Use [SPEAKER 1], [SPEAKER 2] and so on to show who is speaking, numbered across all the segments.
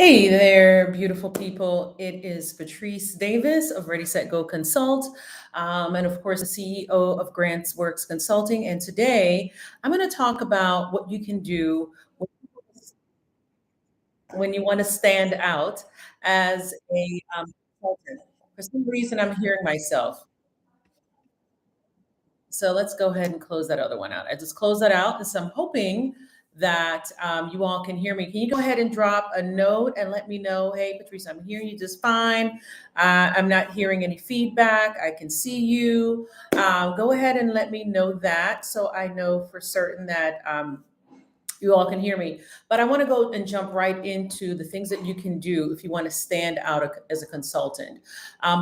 [SPEAKER 1] Hey there, beautiful people. It is Patrice Davis of Ready, Set, Go Consult, and of course, the CEO of Grants Works Consulting. And today, I'm going to talk about what you can do when you want to stand out as a consultant. For some reason, I'm hearing myself. So let's go ahead and close that other one out. I just closed that out. And so I'm hoping that you all can hear me. Can you go ahead and drop a note and let me know, hey, Patrice, I'm hearing you just fine. I'm not hearing any feedback. I can see you. Go ahead and let me know that so I know for certain that you all can hear me. But I want to go and jump right into the things that you can do if you want to stand out as a consultant.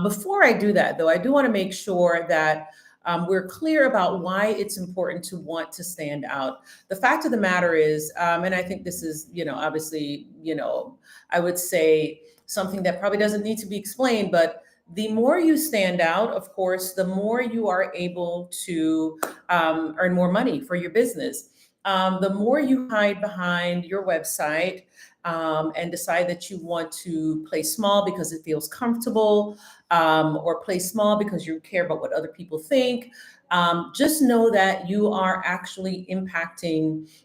[SPEAKER 1] Before I do that, though, I do want to make sure that we're clear about why it's important to want to stand out. The fact of the matter is, and I think this is, obviously, I would say something that probably doesn't need to be explained, but the more you stand out, of course, the more you are able to earn more money for your business. The more you hide behind your website and decide that you want to play small because it feels comfortable, or play small because you care about what other people think, just know that you are actually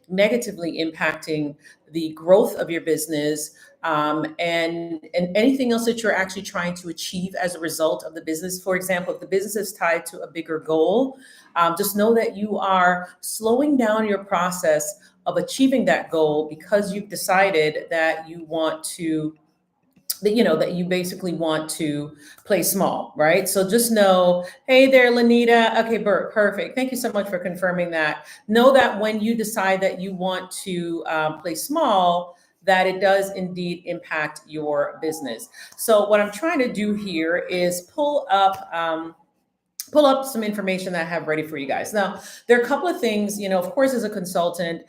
[SPEAKER 1] negatively impacting the growth of your business, and anything else that you're actually trying to achieve as a result of the business. For example, if the business is tied to a bigger goal, just know that you are slowing down your process of achieving that goal because you've decided that you want to that you basically want to play small, right? So just know, hey there, Lanita. Okay, Bert, perfect. Thank you so much for confirming that. Know that when you decide that you want to play small, that it does indeed impact your business. So what I'm trying to do here is pull up some information that I have ready for you guys. Now, there are a couple of things, of course, as a consultant,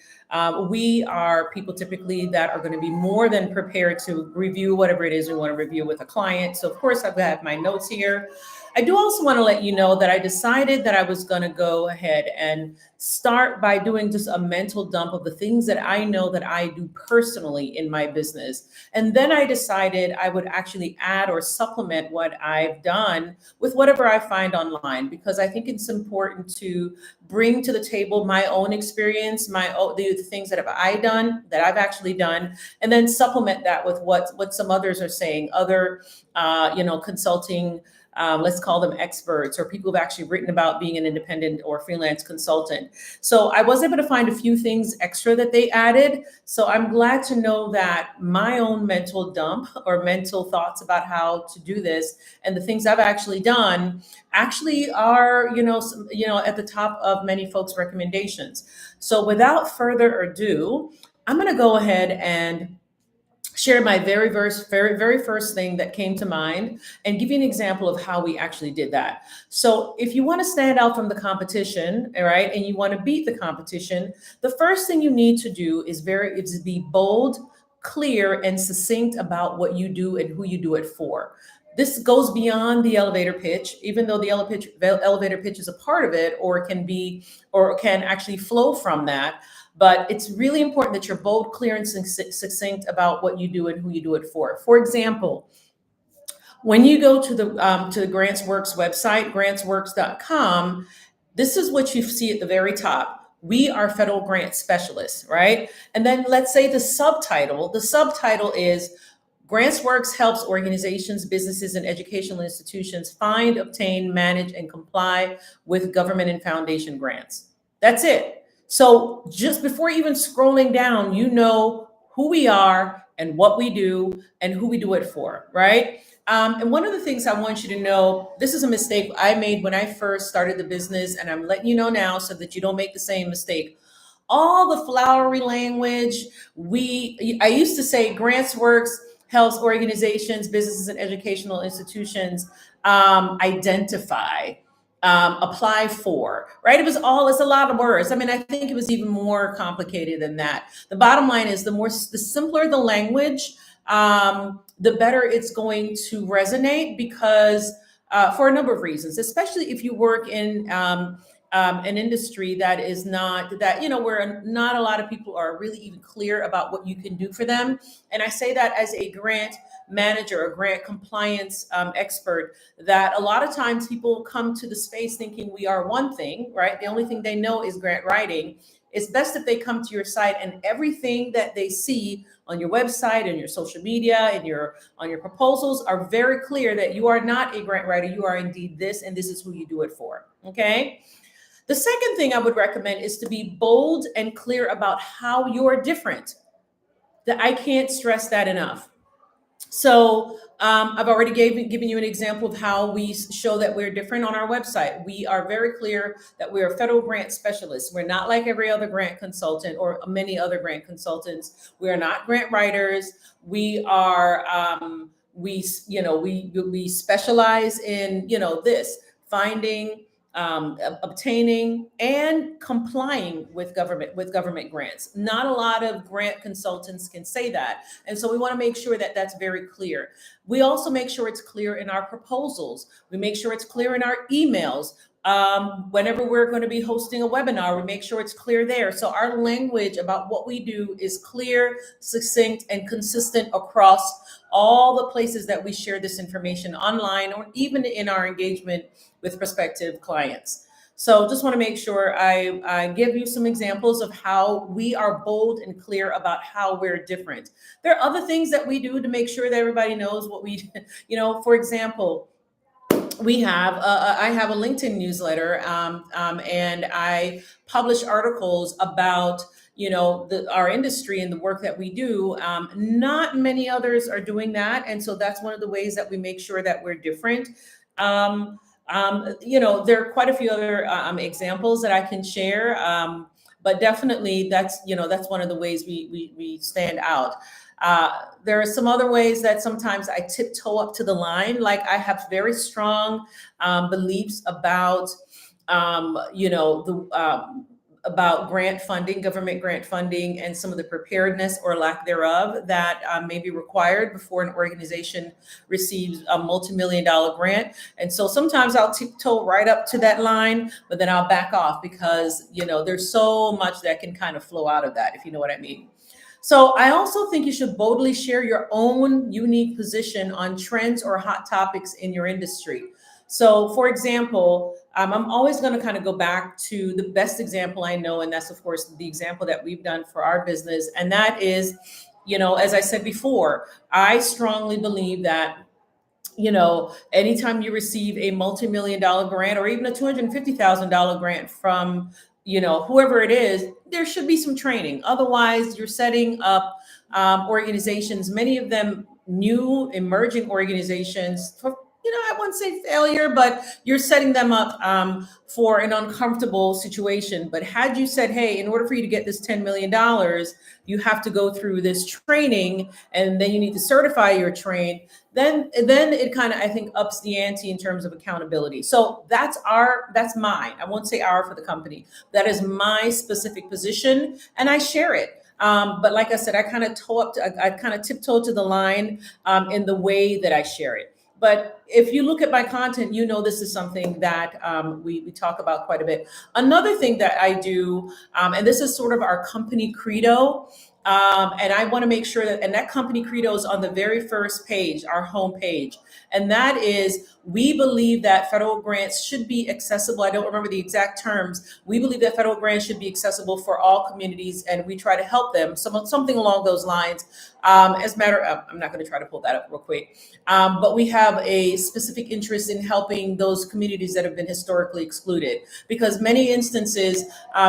[SPEAKER 1] we are people typically that are going to be more than prepared to review whatever it is we want to review with a client. So, of course, I've got my notes here. I do also want to let you know that I decided that I was going to go ahead and start by doing just a mental dump of the things that I know that I do personally in my business. And then I decided I would actually add or supplement what I've done with whatever I find online, because I think it's important to bring to the table my own experience, the things that I've actually done, and then supplement that with what some others are saying, other consulting. Let's call them experts or people who've actually written about being an independent or freelance consultant. So I was able to find a few things extra that they added. So I'm glad to know that my own mental dump or mental thoughts about how to do this and the things I've actually done actually are, at the top of many folks' recommendations. So without further ado, I'm going to go ahead and share my very first thing that came to mind and give you an example of how we actually did that. So if you want to stand out from the competition, all right, and you want to beat the competition, the first thing you need to do is be bold, clear, and succinct about what you do and who you do it for. This goes beyond the elevator pitch, even though the elevator pitch is a part of it, or can actually flow from that. But it's really important that you're bold, clear, and succinct about what you do and who you do it for. For example, when you go to the GrantsWorks website, grantsworks.com, this is what you see at the very top. We are federal grant specialists, right? And then let's say the subtitle is GrantsWorks helps organizations, businesses, and educational institutions find, obtain, manage, and comply with government and foundation grants. That's it. So just before even scrolling down, you know who we are and what we do and who we do it for, right? And one of the things I want you to know, this is a mistake I made when I first started the business, and I'm letting you know now so that you don't make the same mistake. All the flowery language, I used to say GrantsWorks helps organizations, businesses, and educational institutions identify, apply for, right? It's a lot of words. I mean, I think it was even more complicated than that. The bottom line is the simpler the language, the better it's going to resonate, because for a number of reasons, especially if you work an industry that is not that, where not a lot of people are really even clear about what you can do for them. And I say that as a grant manager, a grant compliance expert, that a lot of times people come to the space thinking we are one thing, right? The only thing they know is grant writing. It's best if they come to your site and everything that they see on your website and your social media and your on your proposals are very clear that you are not a grant writer. You are indeed this, and this is who you do it for. Okay. The second thing I would recommend is to be bold and clear about how you're different. That I can't stress that enough. So I've already given you an example of how we show that we're different on our website. We are very clear that we are federal grant specialists. We're not like every other grant consultant or many other grant consultants. We are not grant writers. We are we specialize in this finding, obtaining, and complying with government grants. Not a lot of grant consultants can say that, and so we want to make sure that that's very clear. We also make sure it's clear in our proposals. We make sure it's clear in our emails. Whenever we're going to be hosting a webinar, we make sure it's clear there. So our language about what we do is clear, succinct, and consistent across all the places that we share this information online or even in our engagement with prospective clients. So just want to make sure I give you some examples of how we are bold and clear about how we're different. There are other things that we do to make sure that everybody knows what we, for example, I have a LinkedIn newsletter, and I publish articles about our industry and the work that we do. Not many others are doing that, and so that's one of the ways that we make sure that we're different. There are quite a few other examples that I can share, but definitely that's one of the ways we stand out. There are some other ways that sometimes I tiptoe up to the line. Like I have very strong beliefs about, about grant funding, government grant funding, and some of the preparedness or lack thereof that may be required before an organization receives a multi-million-dollar grant. And so sometimes I'll tiptoe right up to that line, but then I'll back off because, there's so much that can kind of flow out of that, if you know what I mean. So I also think you should boldly share your own unique position on trends or hot topics in your industry. So for example, I'm always going to kind of go back to the best example I know, and that's of course the example that we've done for our business. And that is, as I said before, I strongly believe that anytime you receive a multi-million-dollar grant or even a $250,000 grant from, whoever it is, there should be some training. Otherwise, you're setting up organizations, many of them new emerging organizations for, I wouldn't say failure, but you're setting them up for an uncomfortable situation. But had you said, hey, in order for you to get this $10 million, you have to go through this training and then you need to certify your train, then it kind of, I think, ups the ante in terms of accountability. So that's mine. I won't say our for the company. That is my specific position and I share it. But like I said, I kind of tiptoe to the line in the way that I share it. But if you look at my content, this is something that we talk about quite a bit. Another thing that I do, and this is sort of our company credo, and I want to make sure that company credo is on the very first page, our home page. And that is, we believe that federal grants should be accessible. I don't remember the exact terms. We believe that federal grants should be accessible for all communities, and we try to help them. Something along those lines. As a matter of, I'm not going to try to pull that up real quick, but we have a specific interest in helping those communities that have been historically excluded, because many instances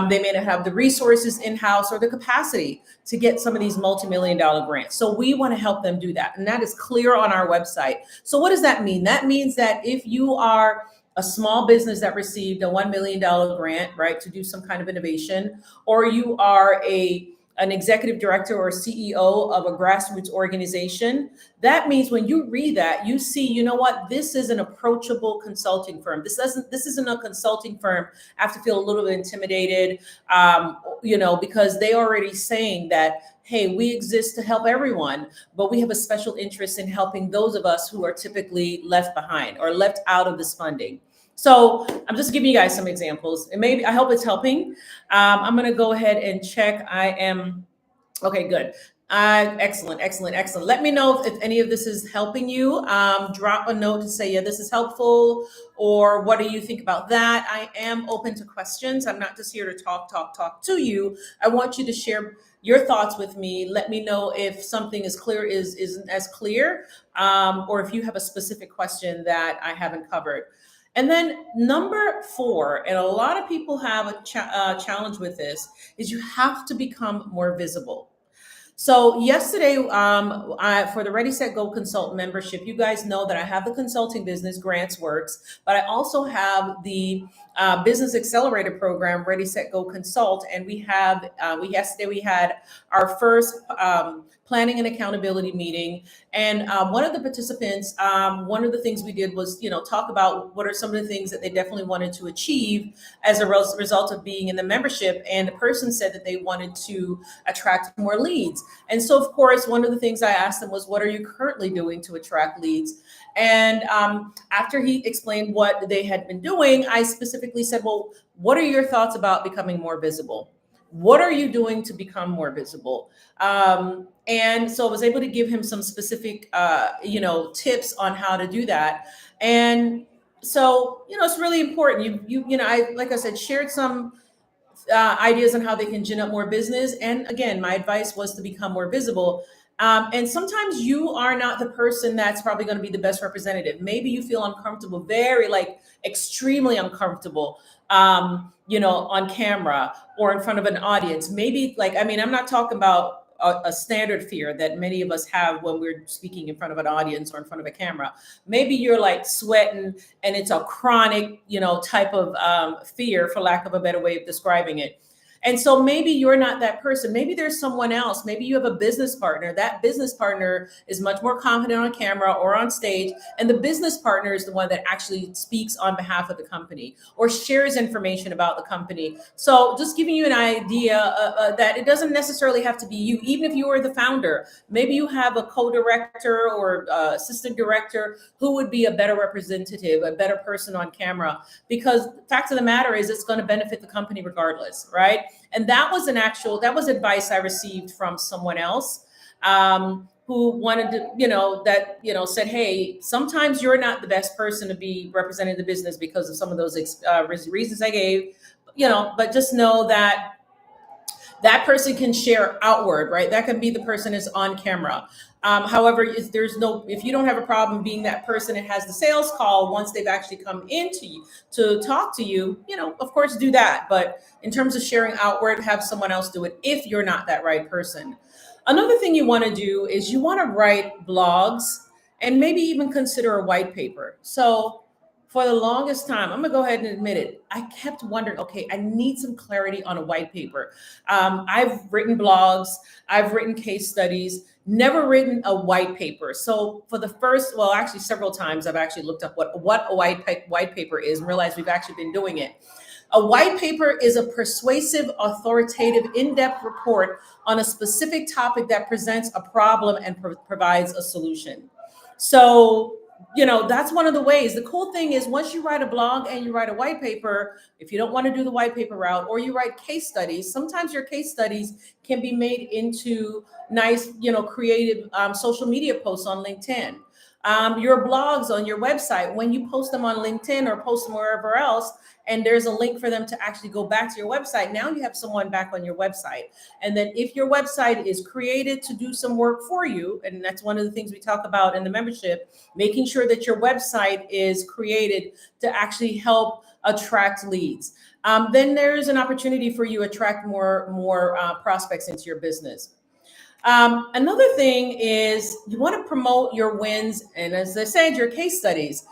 [SPEAKER 1] they may not have the resources in-house or the capacity to get some of these multi-million-dollar grants. So we want to help them do that. And that is clear on our website. So what does that mean? That means that if you are a small business that received a $1 million grant, right, to do some kind of innovation, or you are an executive director or CEO of a grassroots organization, that means when you read that, you see, this is an approachable consulting firm. This isn't a consulting firm I have to feel a little bit intimidated, because they already saying that, hey, we exist to help everyone, but we have a special interest in helping those of us who are typically left behind or left out of this funding. So I'm just giving you guys some examples, and maybe I hope it's helping. I'm going to go ahead and check. I am okay. Good. Excellent, excellent, excellent. Let me know if any of this is helping you. Drop a note to say, yeah, this is helpful, or what do you think about that? I am open to questions. I'm not just here to talk to you. I want you to share your thoughts with me. Let me know if something is clear isn't as clear, or if you have a specific question that I haven't covered. And then number four, and a lot of people have a challenge with this, is you have to become more visible. So yesterday, for the Ready Set Go Consult membership, you guys know that I have the consulting business, Grants Works, but I also have the Business Accelerator program, Ready Set Go Consult, and yesterday we had our first planning and accountability meeting, and one of the participants, one of the things we did was, talk about what are some of the things that they definitely wanted to achieve as a result of being in the membership, and the person said that they wanted to attract more leads. And so, of course, one of the things I asked them was, what are you currently doing to attract leads? And after he explained what they had been doing, I specifically said, well, what are your thoughts about becoming more visible? What are you doing to become more visible? And so I was able to give him some specific, tips on how to do that. And so, it's really important. I, like I said, shared some ideas on how they can gin up more business. And again, my advice was to become more visible. And sometimes you are not the person that's probably going to be the best representative. Maybe you feel uncomfortable, very like extremely uncomfortable, on camera or in front of an audience. Maybe I'm not talking about a standard fear that many of us have when we're speaking in front of an audience or in front of a camera. Maybe you're like sweating and it's a chronic, type of fear, for lack of a better way of describing it. And so maybe you're not that person. Maybe there's someone else. Maybe you have a business partner. That business partner is much more confident on camera or on stage. And the business partner is the one that actually speaks on behalf of the company or shares information about the company. So just giving you an idea that it doesn't necessarily have to be you. Even if you are the founder, maybe you have a co-director or assistant director who would be a better representative, a better person on camera, because the fact of the matter is it's going to benefit the company regardless, right? And that was advice I received from someone else, who wanted to, said, hey, sometimes you're not the best person to be representing the business because of some of those reasons I gave, but just know that that person can share outward, right? That can be the person is on camera. However, if you don't have a problem being that person that has the sales call once they've actually come into you to talk to you, of course, do that. But in terms of sharing outward, have someone else do it if you're not that right person. Another thing you want to do is you want to write blogs and maybe even consider a white paper. So for the longest time, I'm gonna go ahead and admit it, I kept wondering, okay, I need some clarity on a white paper. I've written blogs, I've written case studies, never written a white paper. So for the first, well, actually several times, I've actually looked up what a white paper is and realized we've actually been doing it. A white paper is a persuasive, authoritative, in-depth report on a specific topic that presents a problem and provides a solution. So, that's one of the ways. The cool thing is once you write a blog and you write a white paper, if you don't want to do the white paper route, or you write case studies, sometimes your case studies can be made into nice, creative social media posts on LinkedIn. Your blogs on your website, when you post them on LinkedIn or post them wherever else, and there's a link for them to actually go back to your website, now you have someone back on your website. And then if your website is created to do some work for you, and that's one of the things we talk about in the membership, making sure that your website is created to actually help attract leads. Then there's an opportunity for you to attract more prospects into your business. Another thing is you want to promote your wins, and as I said, your case studies.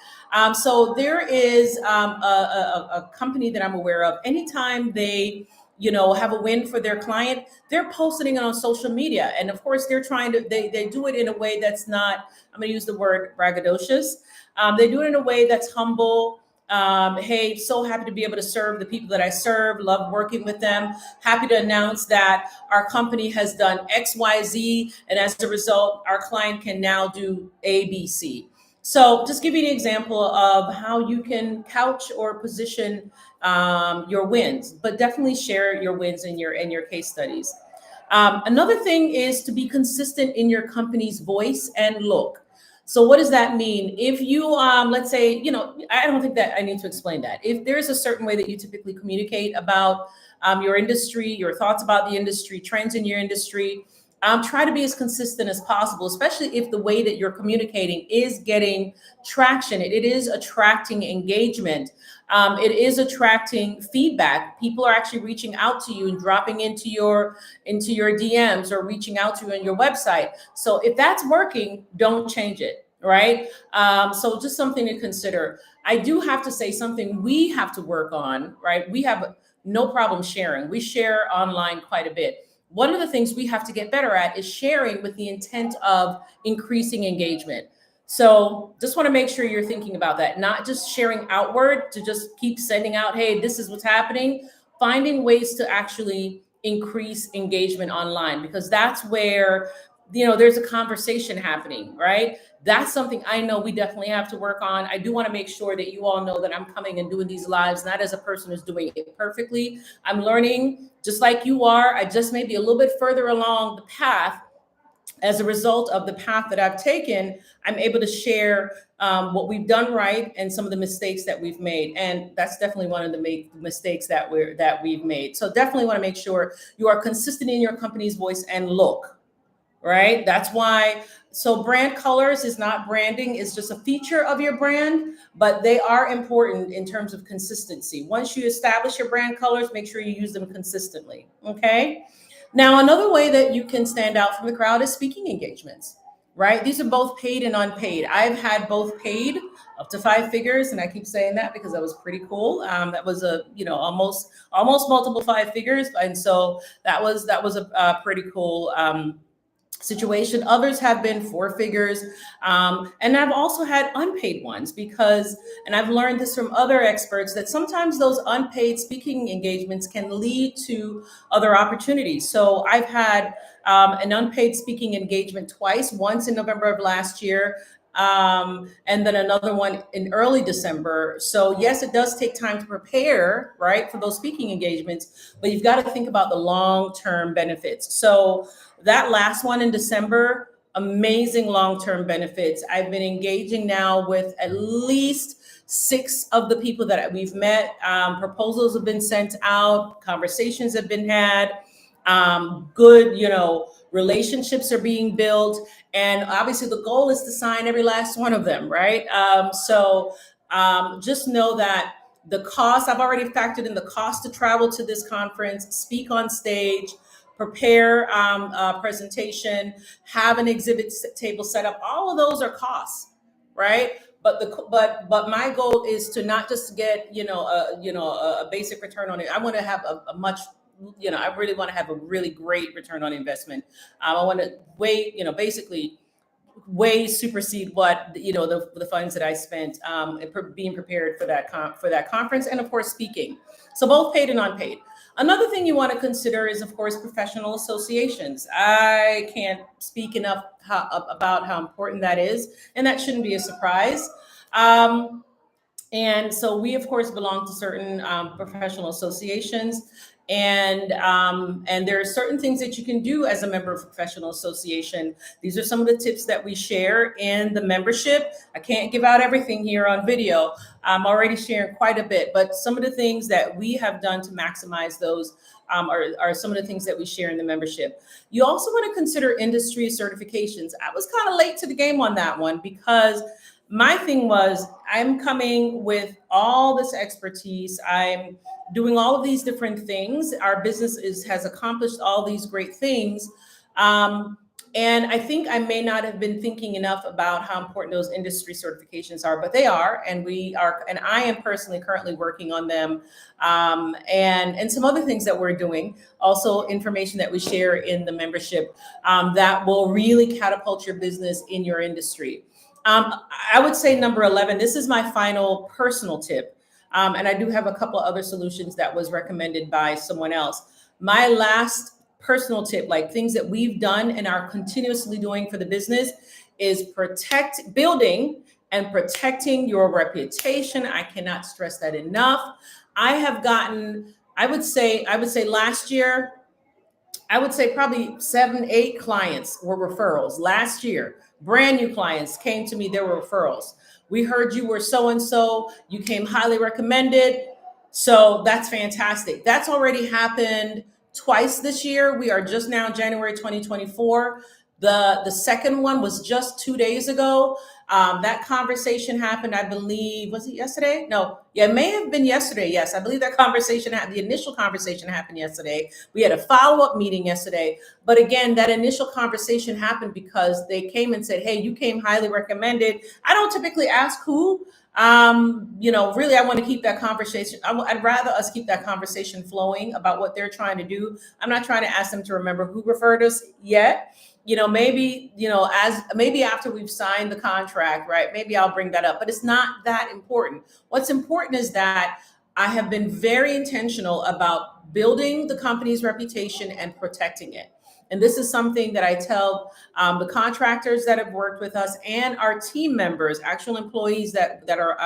[SPEAKER 1] So there is a company that I'm aware of. Anytime they, have a win for their client, they're posting it on social media, and of course, they're trying to they do it in a way that's not. I'm going to use the word braggadocious. They do it in a way that's humble. Hey, so happy to be able to serve the people that I serve, love working with them. Happy to announce that our company has done XYZ, and as a result, our client can now do ABC. So just give you an example of how you can couch or position your wins, but definitely share your wins in your case studies. Another thing is to be consistent in your company's voice and look. So what does that mean? If you, let's say, I don't think that I need to explain that. If there's a certain way that you typically communicate about your industry, your thoughts about the industry, trends in your industry, try to be as consistent as possible, especially if the way that you're communicating is getting traction. It is attracting engagement. It is attracting feedback. People are actually reaching out to you and dropping into your DMs or reaching out to you on your website. So if that's working, don't change it, right? So just something to consider. I do have to say something we have to work on, right? We have no problem sharing. We share online quite a bit. One of the things we have to get better at is sharing with the intent of increasing engagement. So just want to make sure you're thinking about that, not just sharing outward to just keep sending out, hey, this is what's happening, finding ways to actually increase engagement online, because that's where, there's a conversation happening, right? That's something I know we definitely have to work on. I do want to make sure that you all know that I'm coming and doing these lives, not as a person who's doing it perfectly. I'm learning just like you are. I just may be a little bit further along the path. As a result of the path that I've taken, I'm able to share what we've done right and some of the mistakes that we've made. And that's definitely one of the mistakes that we've made. So definitely want to make sure you are consistent in your company's voice and look, right? That's why. So brand colors is not branding, it's just a feature of your brand, but they are important in terms of consistency. Once you establish your brand colors, make sure you use them consistently, okay? Now, another way that you can stand out from the crowd is speaking engagements, right? These are both paid and unpaid. I've had both paid up to 5 figures, and I keep saying that because that was pretty cool. That was almost multiple 5 figures, and so that was a pretty cool situation. Others have been 4 figures. And I've also had unpaid ones because, and I've learned this from other experts, that sometimes those unpaid speaking engagements can lead to other opportunities. So I've had an unpaid speaking engagement twice, once in November of last year, and then another one in early December. So yes, it does take time to prepare, right, for those speaking engagements, but you've got to think about the long-term benefits. So that last one in December, amazing long-term benefits. I've been engaging now with at least 6 of the people that we've met. Proposals have been sent out, conversations have been had, good, relationships are being built. And obviously the goal is to sign every last one of them, right? Just know that the cost, I've already factored in the cost to travel to this conference, speak on stage, prepare a presentation, have an exhibit table set up. All of those are costs, right? But my goal is to not just get a basic return on it. I want to have a much, I really want to have a really great return on investment. I want to basically way supersede what the funds that I spent being prepared for that conference, and of course speaking. So both paid and unpaid. Another thing you want to consider is, of course, professional associations. I can't speak enough about how important that is, and that shouldn't be a surprise. And so we, of course, belong to certain professional associations. And there are certain things that you can do as a member of a professional association. These are some of the tips that we share in the membership. I can't give out everything here on video. I'm already sharing quite a bit, but some of the things that we have done to maximize those are some of the things that we share in the membership. You also want to consider industry certifications. I was kind of late to the game on that one because my thing was, I'm coming with all this expertise. I'm doing all of these different things. Our business has accomplished all these great things. And I think I may not have been thinking enough about how important those industry certifications are, but they are, and I am personally currently working on them. And some other things that we're doing, also information that we share in the membership that will really catapult your business in your industry. I would say number 11, this is my final personal tip. And I do have a couple of other solutions that was recommended by someone else. My last personal tip, like things that we've done and are continuously doing for the business, is building and protecting your reputation. I cannot stress that enough. I have gotten, I would say last year, I would say probably 7, 8 clients were referrals last year. Brand new clients came to me, there were referrals. We heard you were so and so, you came highly recommended. So that's fantastic. That's already happened twice this year. We are just now January 2024. The second one was just 2 days ago. That conversation happened, I believe, was it yesterday? No, yeah, it may have been yesterday. Yes, I believe that conversation happened. The initial conversation happened yesterday. We had a follow-up meeting yesterday. But again, that initial conversation happened because they came and said, hey, you came highly recommended. I don't typically ask who. Really, I want to keep that conversation. I'd rather us keep that conversation flowing about what they're trying to do. I'm not trying to ask them to remember who referred us yet. Maybe, as maybe after we've signed the contract, right? Maybe I'll bring that up, but it's not that important. What's important is that I have been very intentional about building the company's reputation and protecting it. And this is something that I tell the contractors that have worked with us and our team members, actual employees that are,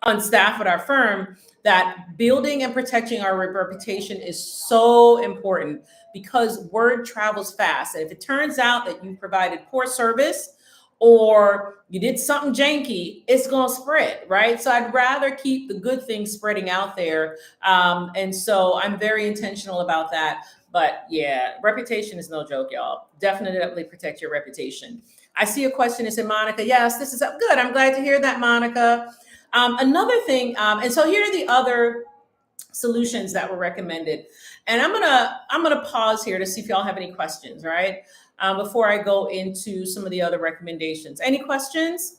[SPEAKER 1] on staff at our firm, that building and protecting our reputation is so important because word travels fast. And if it turns out that you provided poor service or you did something janky, it's going to spread, right? So I'd rather keep the good things spreading out there. And so I'm very intentional about that. But yeah, reputation is no joke, y'all. Definitely protect your reputation. I see a question. It said, Monica, yes, this is good. I'm glad to hear that, Monica. Another thing, and so here are the other solutions that were recommended. And I'm gonna pause here to see if y'all have any questions, right? Before I go into some of the other recommendations. Any questions?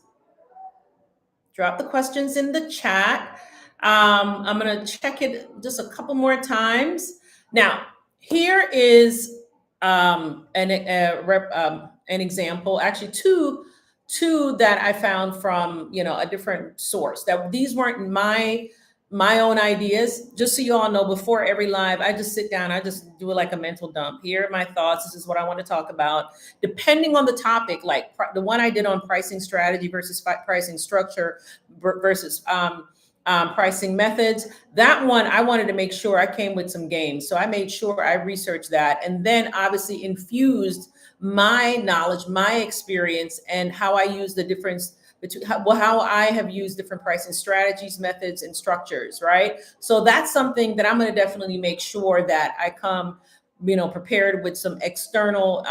[SPEAKER 1] Drop the questions in the chat. I'm gonna check it just a couple more times. Now, here is an example, actually two that I found from a different source. That these weren't my own ideas. Just so you all know, before every live, I just sit down, I just do it like a mental dump. Here are my thoughts. This is what I want to talk about. Depending on the topic, like the one I did on pricing strategy versus pricing structure versus pricing methods. That one, I wanted to make sure I came with some game. So I made sure I researched that and then obviously infused my knowledge, my experience, and how I use the difference between how I have used different pricing strategies, methods, and structures, right? So that's something that I'm going to definitely make sure that I come, prepared with some external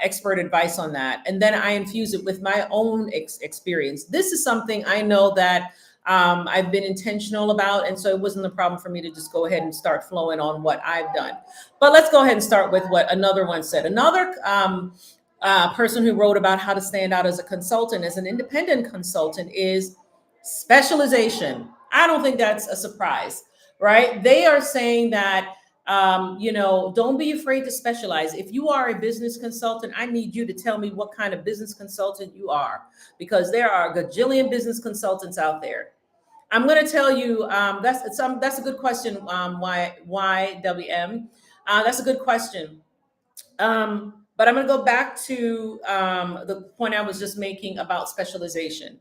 [SPEAKER 1] expert advice on that. And then I infuse it with my own experience. This is something I know that I've been intentional about. And so it wasn't a problem for me to just go ahead and start flowing on what I've done. But let's go ahead and start with what another one said. Another person who wrote about how to stand out as a consultant, as an independent consultant, is specialization. I don't think that's a surprise, right? They are saying that, don't be afraid to specialize. If you are a business consultant, I need you to tell me what kind of business consultant you are, because there are a gajillion business consultants out there. I'm going to tell you, that's a good question. Why WM? That's a good question. But I'm going to go back to the point I was just making about specialization.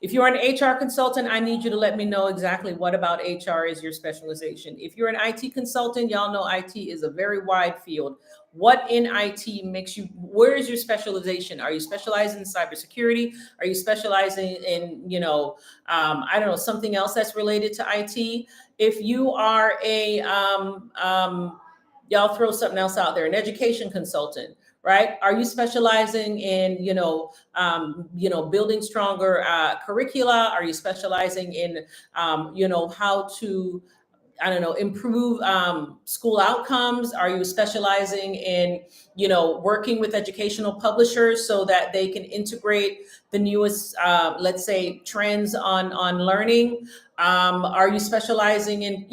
[SPEAKER 1] If you're an HR consultant, I need you to let me know exactly what about HR is your specialization. If you're an IT consultant, y'all know IT is a very wide field. What in IT makes you, where is your specialization? Are you specializing in cybersecurity? Are you specializing in, I don't know, something else that's related to IT? If you are a, y'all throw something else out there, an education consultant, right? Are you specializing in, building stronger curricula? Are you specializing in, how to, improve school outcomes? Are you specializing in, working with educational publishers so that they can integrate the newest, let's say, trends on learning? Are you specializing in,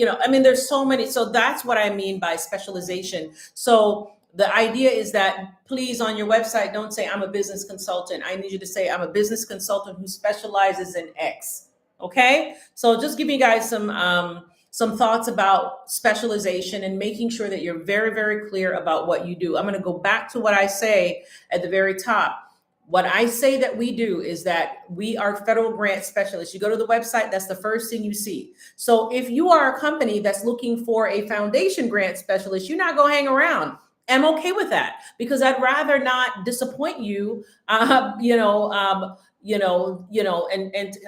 [SPEAKER 1] there's so many. So that's what I mean by specialization. So the idea is that please on your website, don't say I'm a business consultant. I need you to say I'm a business consultant who specializes in X. Okay. So just giving you guys some thoughts about specialization and making sure that you're very, very clear about what you do. I'm going to go back to what I say at the very top. What I say that we do is that we are federal grant specialists. You go to the website, that's the first thing you see. So if you are a company that's looking for a foundation grant specialist, you're not going to hang around. I'm okay with that because I'd rather not disappoint you. And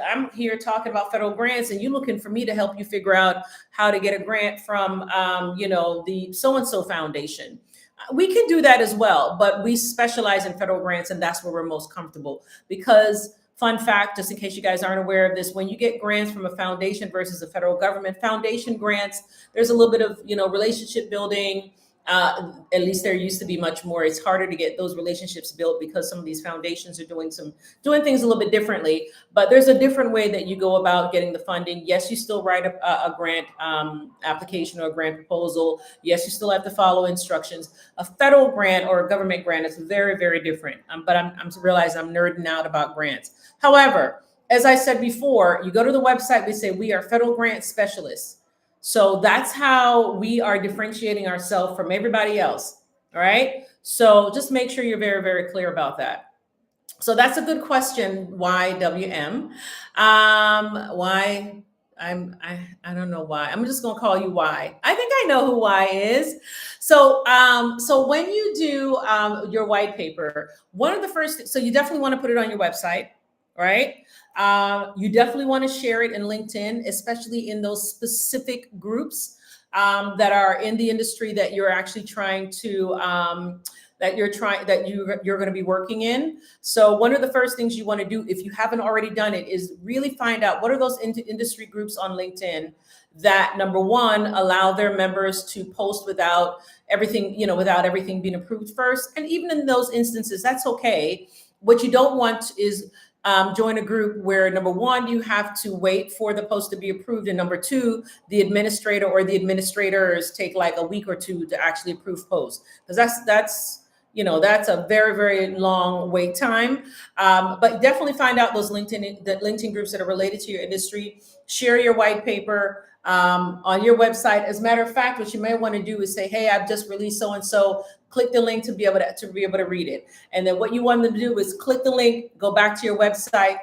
[SPEAKER 1] I'm here talking about federal grants, and you're looking for me to help you figure out how to get a grant from, the so-and-so foundation. We can do that as well, but we specialize in federal grants, and that's where we're most comfortable. Because, fun fact, just in case you guys aren't aware of this, when you get grants from a foundation versus a federal government, foundation grants, there's a little bit of relationship building. At least there used to be much more. It's harder to get those relationships built because some of these foundations are doing things a little bit differently. But there's a different way that you go about getting the funding. Yes, you still write a grant application or a grant proposal. Yes, you still have to follow instructions. A federal grant or a government grant is very, very different. But I'm realizing I'm nerding out about grants. However, as I said before, you go to the website, we say we are federal grant specialists. So that's how we are differentiating ourselves from everybody else. All right. So just make sure you're very, very clear about that. So that's a good question. Why WM? Why? I don't know why. I'm just gonna call you Y. I think I know who Y is. So when you do your white paper, one of the first, so you definitely want to put it on your website, right? You definitely want to share it in LinkedIn, especially in those specific groups that are in the industry that you're actually trying to you're going to be working in. So one of the first things you want to do, if you haven't already done it, is really find out what are those industry groups on LinkedIn that, number one, allow their members to post without everything being approved first. And even in those instances, that's okay. What you don't want is join a group where, number one, you have to wait for the post to be approved, and number two, the administrator or the administrators take like a week or two to actually approve posts, because that's a very, very long wait time. But definitely find out those LinkedIn groups that are related to your industry. Share your white paper on your website. As a matter of fact, what you may want to do is say, hey, I've just released so and so. Click the link to be able to read it. And then what you want them to do is click the link, go back to your website.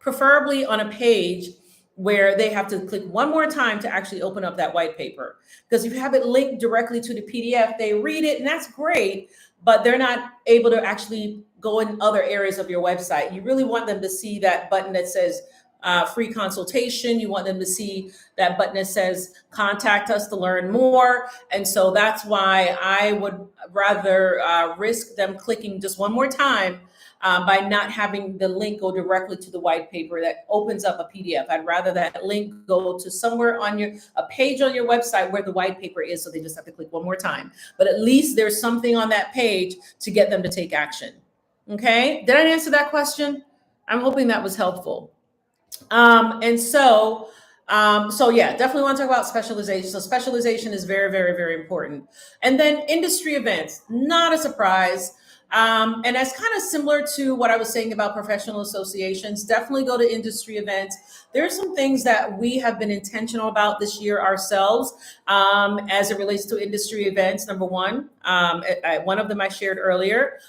[SPEAKER 1] Preferably on a page where they have to click one more time to actually open up that white paper. Because if you have it linked directly to the PDF, they read it, and that's great, but they're not able to actually go in other areas of your website. You really want them to see that button that says free consultation. You want them to see that button that says contact us to learn more. And so that's why I would rather risk them clicking just one more time by not having the link go directly to the white paper that opens up a PDF. I'd rather that link go to somewhere on a page on your website where the white paper is, so they just have to click one more time. But at least there's something on that page to get them to take action. Okay, did I answer that question? I'm hoping that was helpful. So yeah, definitely want to talk about specialization. So specialization is very, very, very important. And then industry events, not a surprise. And that's kind of similar to what I was saying about professional associations. Definitely go to industry events. There's some things that we have been intentional about this year ourselves as it relates to industry events. Number one, one of them I shared earlier.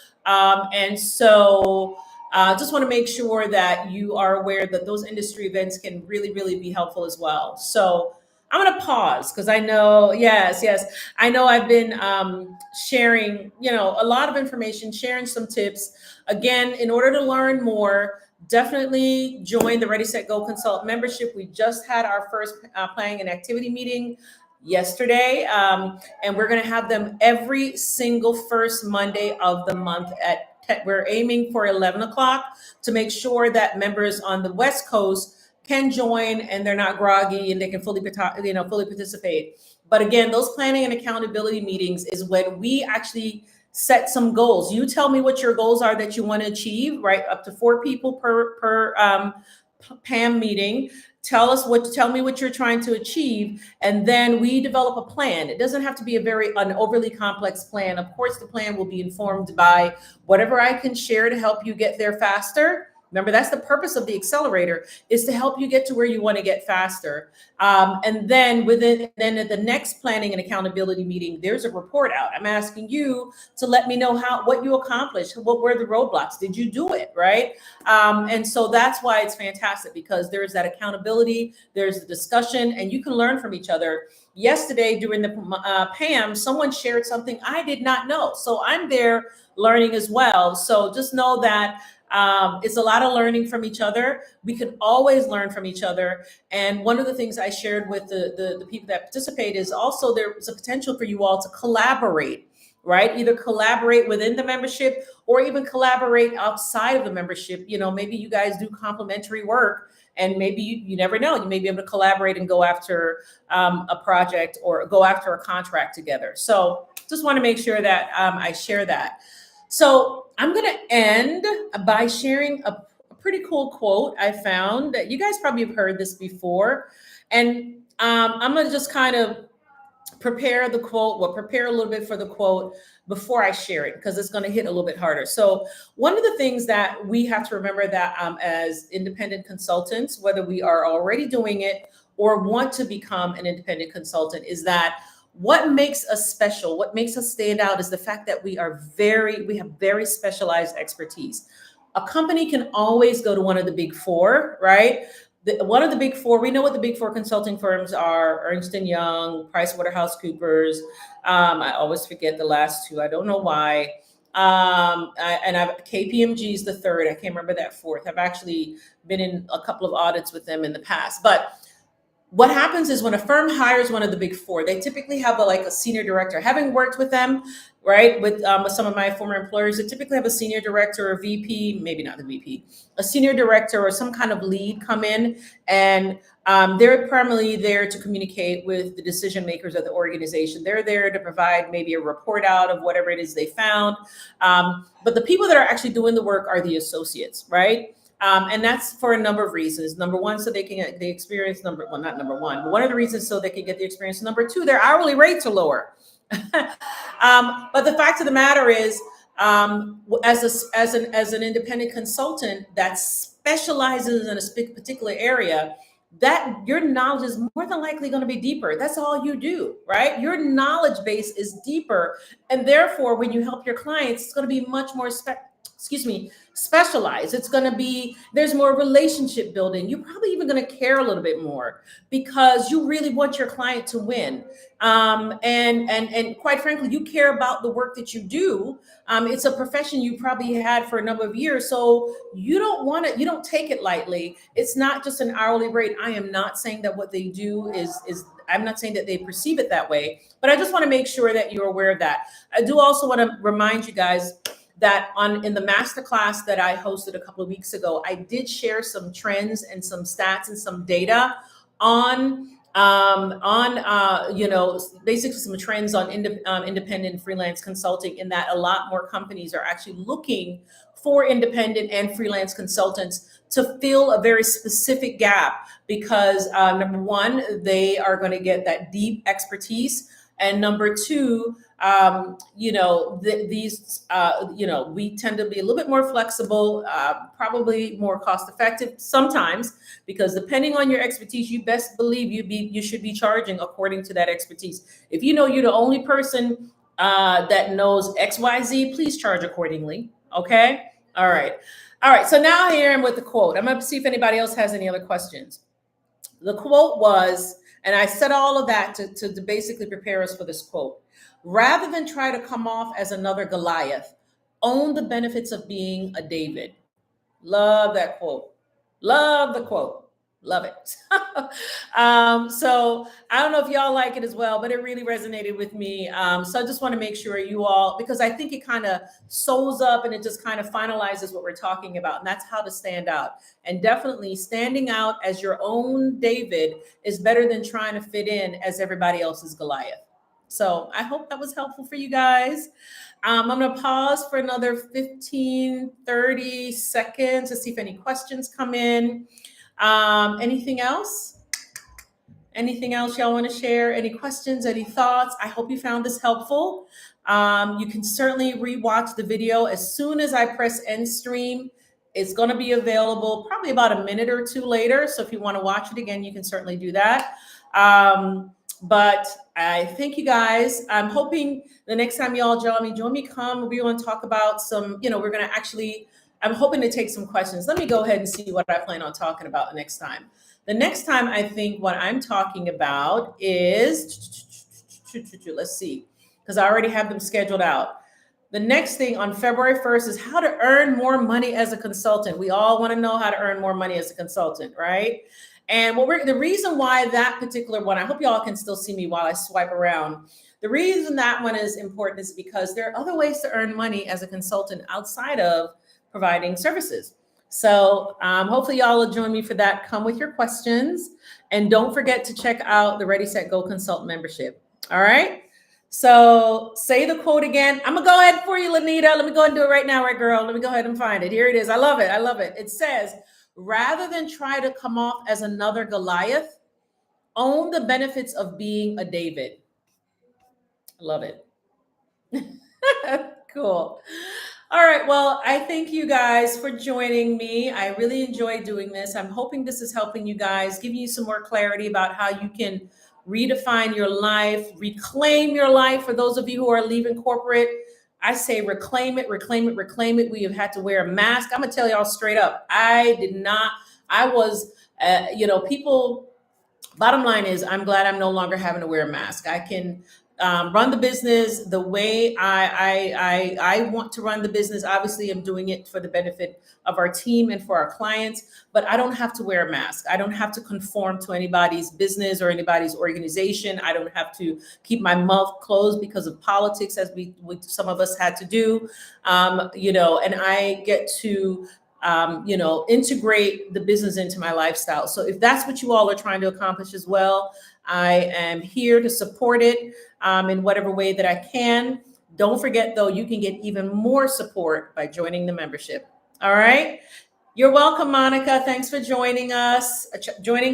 [SPEAKER 1] Just want to make sure that you are aware that those industry events can really, really be helpful as well. So I'm going to pause because I know, yes, I know I've been sharing, a lot of information, sharing some tips. Again, in order to learn more, definitely join the Ready, Set, Go Consult membership. We just had our first planning and activity meeting yesterday, and we're going to have them every single first Monday of the month we're aiming for 11 o'clock to make sure that members on the West Coast can join and they're not groggy and they can fully participate. But again, those planning and accountability meetings is when we actually set some goals. You tell me what your goals are that you want to achieve, right? Up to 4 people per PAM meeting. Tell me what you're trying to achieve, and then we develop a plan. It doesn't have to be an overly complex plan. Of course, the plan will be informed by whatever I can share to help you get there faster. Remember, that's the purpose of the accelerator, is to help you get to where you want to get faster. And then then at the next planning and accountability meeting, there's a report out. I'm asking you to let me know what you accomplished, what were the roadblocks, did you do it, right? And so that's why it's fantastic, because there's that accountability, there's the discussion, and you can learn from each other. Yesterday during the PAM, someone shared something I did not know, so I'm there learning as well. So just know that it's a lot of learning from each other. We can always learn from each other. And one of the things I shared with the people that participate is also there's a potential for you all to collaborate, right? Either collaborate within the membership or even collaborate outside of the membership. You know, maybe you guys do complementary work, and maybe you never know, you may be able to collaborate and go after a project or go after a contract together. So just want to make sure that I share that. So I'm going to end by sharing a pretty cool quote I found that you guys probably have heard this before. And I'm going to just kind of prepare the quote, or prepare a little bit for the quote before I share it, because it's going to hit a little bit harder. So one of the things that we have to remember that as independent consultants, whether we are already doing it or want to become an independent consultant, is that what makes us special, what makes us stand out, is the fact that we have very specialized expertise. A company can always go to one of the big four, right? One of the big four, we know what the big four consulting firms are: Ernst & Young, PricewaterhouseCoopers. I always forget the last two. I don't know why. KPMG is the third. I can't remember that fourth. I've actually been in a couple of audits with them in the past. But what happens is when a firm hires one of the big four, they typically have a senior director. Having worked with them, right, with some of my former employers, they typically have a senior director or VP, maybe not the VP, a senior director or some kind of lead come in, and they're primarily there to communicate with the decision makers of the organization. They're there to provide maybe a report out of whatever it is they found. But the people that are actually doing the work are the associates, right? And that's for a number of reasons. Number one, so they can get the experience. Not number one, but one of the reasons so they can get the experience. Number two, their hourly rates are lower. But the fact of the matter is, as an independent consultant that specializes in a particular area, that your knowledge is more than likely going to be deeper. That's all you do, right? Your knowledge base is deeper, and therefore, when you help your clients, it's going to be much more specialized. It's going to be, there's more relationship building. You're probably even going to care a little bit more because you really want your client to win. And quite frankly, you care about the work that you do. It's a profession you probably had for a number of years. So you don't take it lightly. It's not just an hourly rate. I am not saying that what they do is I'm not saying that they perceive it that way, but I just want to make sure that you're aware of that. I do also want to remind you guys that in the masterclass that I hosted a couple of weeks ago, I did share some trends and some stats and some data on basically some trends on independent freelance consulting, in that a lot more companies are actually looking for independent and freelance consultants to fill a very specific gap, because number one, they are going to get that deep expertise. And number two, we tend to be a little bit more flexible, probably more cost effective sometimes, because depending on your expertise, you best believe you should be charging according to that expertise. If you know you're the only person that knows XYZ, please charge accordingly. Okay. All right. So now here I am with the quote. I'm going to see if anybody else has any other questions. The quote was, and I said all of that to basically prepare us for this quote: rather than try to come off as another Goliath, own the benefits of being a David. Love that quote. Love the quote. Love it. So I don't know if y'all like it as well, but it really resonated with me. So I just want to make sure you all, because I think it kind of sews up and it just kind of finalizes what we're talking about. And that's how to stand out. And definitely standing out as your own David is better than trying to fit in as everybody else's Goliath. So I hope that was helpful for you guys. I'm going to pause for another 15, 30 seconds to see if any questions come in. Anything else? Anything else y'all want to share? Any questions, any thoughts? I hope you found this helpful. You can certainly rewatch the video as soon as I press end stream. It's going to be available probably about a minute or two later. So if you want to watch it again, you can certainly do that. But I thank you guys. I'm hoping the next time y'all join me, come. We're going to talk about some, we're going to actually, I'm hoping to take some questions. Let me go ahead and see what I plan on talking about next time. The next time, I think what I'm talking about is, let's see, because I already have them scheduled out. The next thing on February 1st is how to earn more money as a consultant. We all want to know how to earn more money as a consultant, right? And the reason why that particular one, I hope y'all can still see me while I swipe around. The reason that one is important is because there are other ways to earn money as a consultant outside of providing services. So hopefully y'all will join me for that. Come with your questions. And don't forget to check out the Ready, Set, Go Consult membership. All right? So say the quote again. I'm going to go ahead for you, Lanita. Let me go ahead and do it right now, right, girl? Let me go ahead and find it. Here it is. I love it. I love it. It says, rather than try to come off as another Goliath, own the benefits of being a David. I love it. Cool. All right. Well, I thank you guys for joining me. I really enjoyed doing this. I'm hoping this is helping you guys, giving you some more clarity about how you can redefine your life, reclaim your life. For those of you who are leaving corporate, I say reclaim it, reclaim it, reclaim it. We have had to wear a mask. I'm going to tell y'all straight up. I was, people, bottom line is I'm glad I'm no longer having to wear a mask. I can run the business the way I want to run the business. Obviously, I'm doing it for the benefit of our team and for our clients, but I don't have to wear a mask. I don't have to conform to anybody's business or anybody's organization. I don't have to keep my mouth closed because of politics, as some of us had to do, and I get to integrate the business into my lifestyle. So if that's what you all are trying to accomplish as well, I am here to support it in whatever way that I can. Don't forget, though, you can get even more support by joining the membership. All right. You're welcome, Monica. Thanks for joining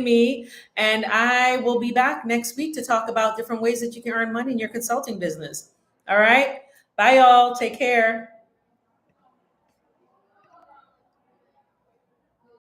[SPEAKER 1] me. And I will be back next week to talk about different ways that you can earn money in your consulting business. All right. Bye, y'all. Take care.